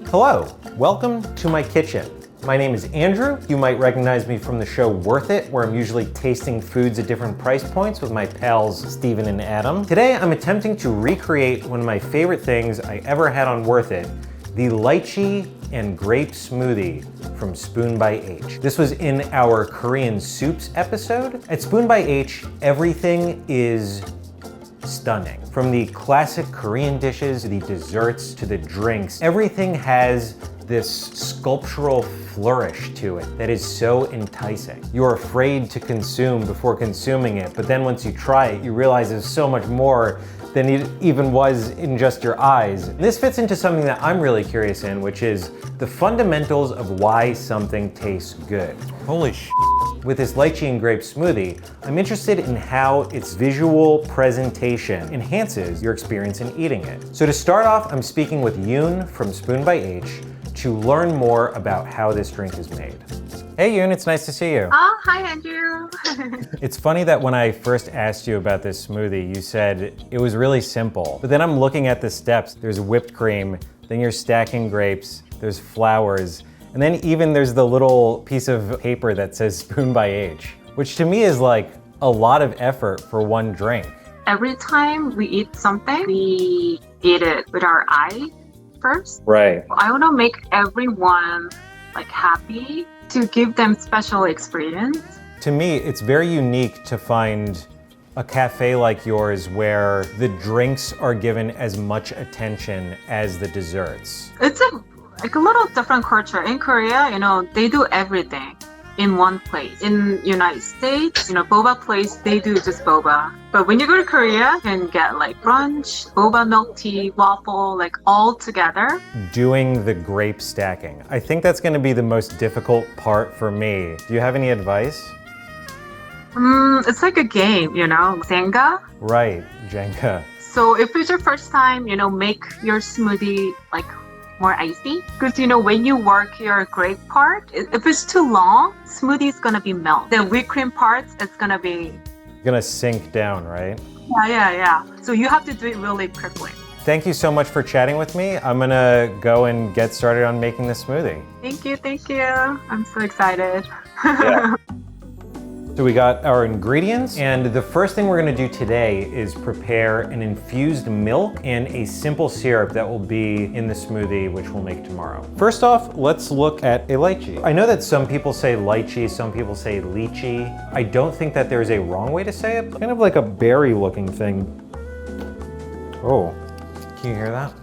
Hello, welcome to my kitchen. My name is Andrew. You might recognize me from the show Worth It, where I'm usually tasting foods at different price points with my pals Steven and Adam. Today I'm attempting to recreate one of my favorite things I ever had on Worth It, the lychee and grape smoothie from Spoon by H. This was in our Korean soups episode. At Spoon by H, everything is stunning. From the classic Korean dishes, to the desserts, to the drinks, everything has this sculptural flourish to it that is so enticing. You're afraid to consume before consuming it, but then once you try it, you realize there's so much more than it even was in just your eyes. And this fits into something that I'm really curious in, which is the fundamentals of why something tastes good. Holy sh**. With this lychee and grape smoothie, I'm interested in how its visual presentation enhances your experience in eating it. So to start off, I'm speaking with Yoon from Spoon by H to learn more about how this drink is made. Hey Yoon, it's nice to see you. Oh, hi Andrew. It's funny that when I first asked you about this smoothie, you said it was really simple. But then I'm looking at the steps. There's whipped cream, then you're stacking grapes, there's flowers, and then even there's the little piece of paper that says Spoon by H, which to me is like a lot of effort for one drink. Every time we eat something, we eat it with our eye first. Right. I want to make everyone like happy to give them special experience. To me, it's very unique to find a cafe like yours where the drinks are given as much attention as the desserts. It's like a little different culture. In Korea, they do everything in one place. In United States, boba place, they do just boba. But when you go to Korea, you can get like brunch, boba milk tea, waffle, like all together. Doing the grape stacking. I think that's gonna be the most difficult part for me. Do you have any advice? It's like a game, Jenga. Right, Jenga. So if it's your first time, make your smoothie like more icy. Because when you work your grape part, if it's too long, smoothie's gonna be melt. The whipped cream parts, it's gonna be Gonna sink down, right? Yeah. So you have to do it really quickly. Thank you so much for chatting with me. I'm gonna go and get started on making this smoothie. Thank you. I'm so excited. Yeah. So we got our ingredients, and the first thing we're gonna do today is prepare an infused milk and a simple syrup that will be in the smoothie, which we'll make tomorrow. First off, let's look at a lychee. I know that some people say lychee, some people say lychee. I don't think that there's a wrong way to say it. Kind of like a berry looking thing. Oh, can you hear that?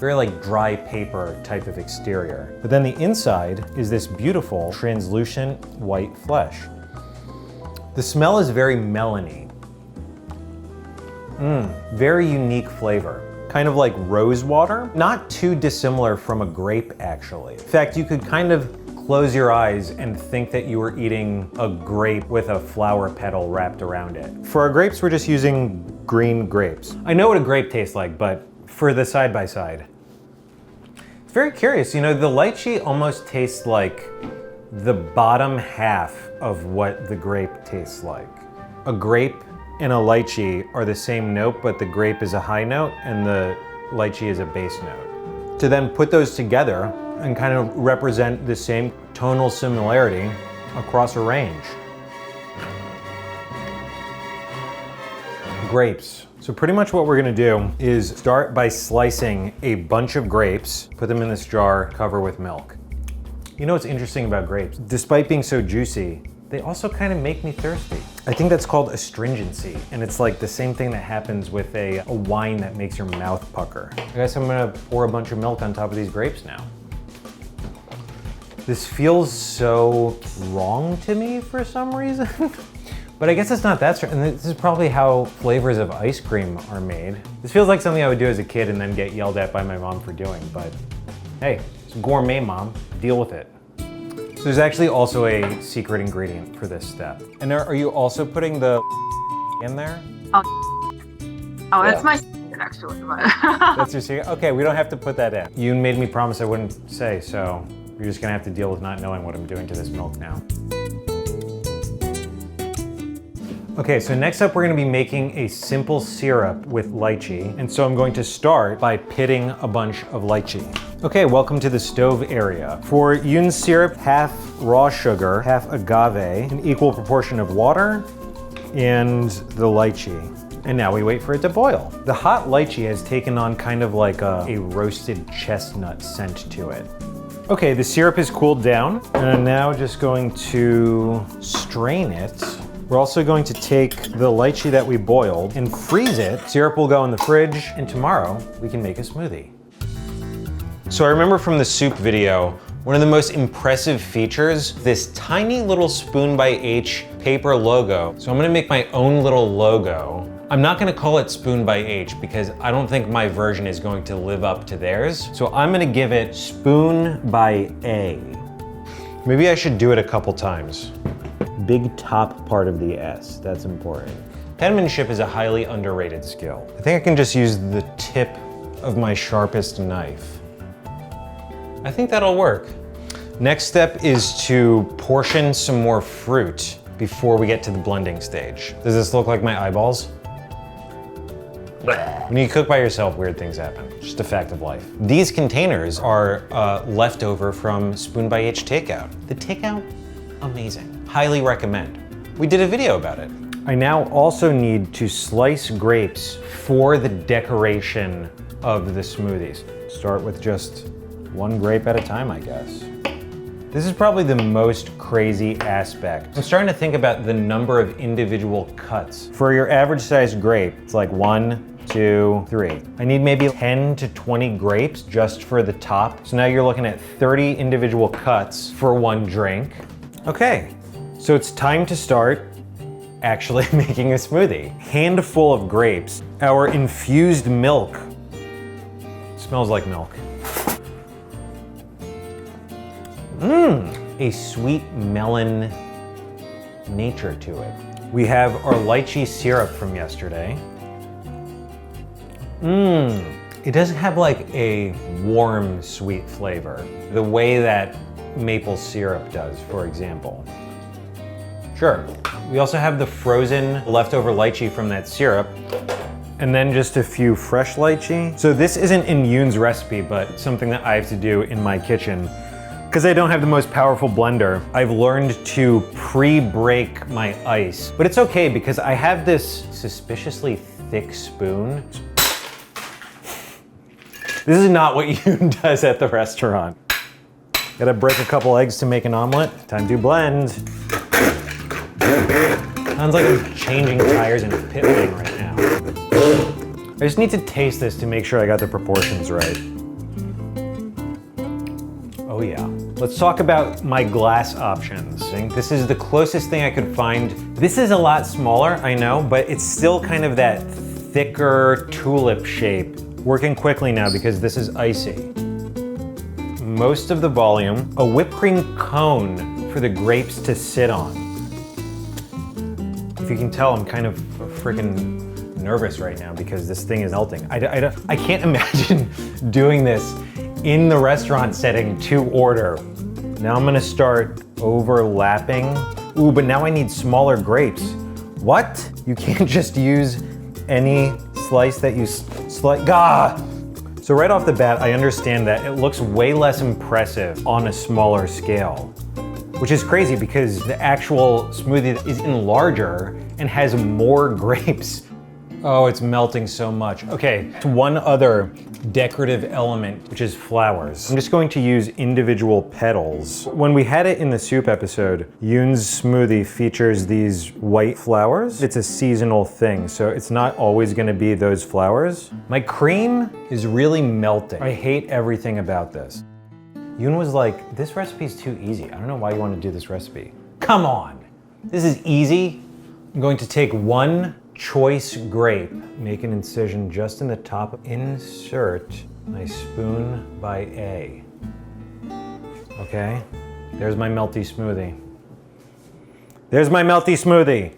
Very like dry paper type of exterior. But then the inside is this beautiful translucent white flesh. The smell is very melony. Very unique flavor. Kind of like rose water. Not too dissimilar from a grape actually. In fact, you could kind of close your eyes and think that you were eating a grape with a flower petal wrapped around it. For our grapes, we're just using green grapes. I know what a grape tastes like, but for the side-by-side. It's very curious, the lychee almost tastes like the bottom half of what the grape tastes like. A grape and a lychee are the same note, but the grape is a high note and the lychee is a bass note. To then put those together and kind of represent the same tonal similarity across a range. Grapes. So pretty much what we're gonna do is start by slicing a bunch of grapes, put them in this jar, cover with milk. You know what's interesting about grapes? Despite being so juicy, they also kind of make me thirsty. I think that's called astringency, and it's like the same thing that happens with a wine that makes your mouth pucker. I guess I'm gonna pour a bunch of milk on top of these grapes now. This feels so wrong to me for some reason. But I guess it's not that strange, and this is probably how flavors of ice cream are made. This feels like something I would do as a kid and then get yelled at by my mom for doing, but hey, it's gourmet, Mom, deal with it. So there's actually also a secret ingredient for this step. And are you also putting the in there? That's my secret actually. But That's your secret? Okay, we don't have to put that in. You made me promise I wouldn't say, so you're just gonna have to deal with not knowing what I'm doing to this milk now. Okay, so next up we're gonna be making a simple syrup with lychee. And so I'm going to start by pitting a bunch of lychee. Okay, welcome to the stove area. For Yoon's syrup, half raw sugar, half agave, an equal proportion of water, and the lychee. And now we wait for it to boil. The hot lychee has taken on kind of like a roasted chestnut scent to it. Okay, the syrup is cooled down, and I'm now just going to strain it. We're also going to take the lychee that we boiled and freeze it. Syrup will go in the fridge, and tomorrow we can make a smoothie. So I remember from the soup video, one of the most impressive features, this tiny little Spoon by H paper logo. So I'm gonna make my own little logo. I'm not gonna call it Spoon by H because I don't think my version is going to live up to theirs. So I'm gonna give it Spoon by A. Maybe I should do it a couple times. Big top part of the S, that's important. Penmanship is a highly underrated skill. I think I can just use the tip of my sharpest knife. I think that'll work. Next step is to portion some more fruit before we get to the blending stage. Does this look like my eyeballs? When you cook by yourself, weird things happen. Just a fact of life. These containers are leftover from Spoon by H takeout. The takeout, amazing. Highly recommend. We did a video about it. I now also need to slice grapes for the decoration of the smoothies. Start with just one grape at a time, I guess. This is probably the most crazy aspect. I'm starting to think about the number of individual cuts. For your average sized grape, it's like 1, 2, 3. I need maybe 10 to 20 grapes just for the top. So now you're looking at 30 individual cuts for one drink. Okay, so it's time to start actually making a smoothie. Handful of grapes, our infused milk. Smells like milk. A sweet melon nature to it. We have our lychee syrup from yesterday. It doesn't have like a warm, sweet flavor, the way that maple syrup does, for example. Sure. We also have the frozen leftover lychee from that syrup, and then just a few fresh lychee. So this isn't in Yoon's recipe, but something that I have to do in my kitchen. Because I don't have the most powerful blender, I've learned to pre-break my ice. But it's okay because I have this suspiciously thick spoon. This is not what Yoon does at the restaurant. Gotta break a couple eggs to make an omelet. Time to blend. Sounds like I'm changing tires in a pit lane right now. I just need to taste this to make sure I got the proportions right. Oh yeah. Let's talk about my glass options. This is the closest thing I could find. This is a lot smaller, I know, but it's still kind of that thicker tulip shape. Working quickly now because this is icy. Most of the volume, a whipped cream cone for the grapes to sit on. If you can tell, I'm kind of freaking nervous right now because this thing is melting. I can't imagine doing this in the restaurant setting to order. Now I'm gonna start overlapping. Ooh, but now I need smaller grapes. What? You can't just use any slice that you slice. Gah! So right off the bat, I understand that it looks way less impressive on a smaller scale, which is crazy because the actual smoothie is in larger and has more grapes. Oh, it's melting so much. Okay, one other decorative element, which is flowers. I'm just going to use individual petals. When we had it in the soup episode, Yoon's smoothie features these white flowers. It's a seasonal thing, so it's not always gonna be those flowers. My cream is really melting. I hate everything about this. Yoon was like, this recipe's too easy. I don't know why you want to do this recipe. Come on, this is easy. I'm going to take one choice grape, make an incision just in the top, insert my Spoon by A. Okay, there's my melty smoothie. There's my melty smoothie.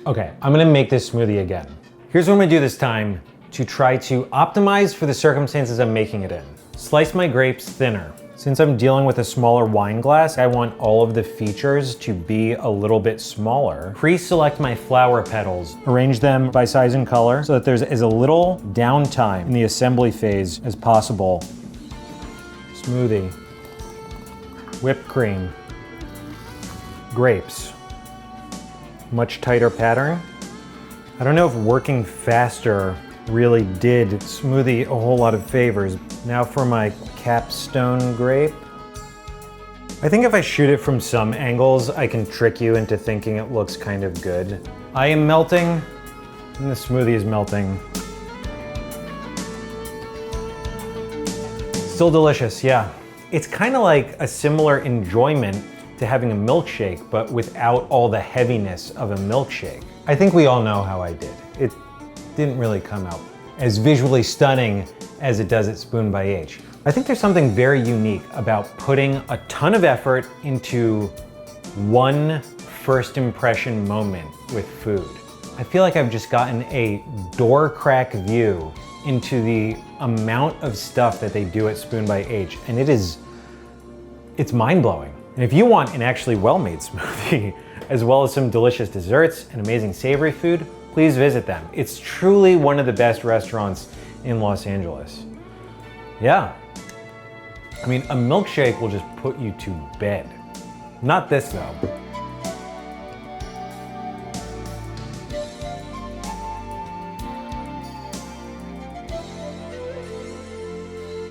Okay, I'm gonna make this smoothie again. Here's what I'm gonna do this time to try to optimize for the circumstances I'm making it in. Slice my grapes thinner. Since I'm dealing with a smaller wine glass, I want all of the features to be a little bit smaller. Pre-select my flower petals. Arrange them by size and color so that there's as little downtime in the assembly phase as possible. Smoothie. Whipped cream. Grapes. Much tighter pattern. I don't know if working faster really did smoothie a whole lot of favors. Now for my capstone grape. I think if I shoot it from some angles, I can trick you into thinking it looks kind of good. I am melting, and the smoothie is melting. Still delicious, yeah. It's kind of like a similar enjoyment to having a milkshake, but without all the heaviness of a milkshake. I think we all know how I did. It didn't really come out as visually stunning as it does at Spoon by H. I think there's something very unique about putting a ton of effort into one first impression moment with food. I feel like I've just gotten a door crack view into the amount of stuff that they do at Spoon by H, and it's mind-blowing. And if you want an actually well-made smoothie, as well as some delicious desserts and amazing savory food, please visit them. It's truly one of the best restaurants in Los Angeles. Yeah. I mean, a milkshake will just put you to bed. Not this though.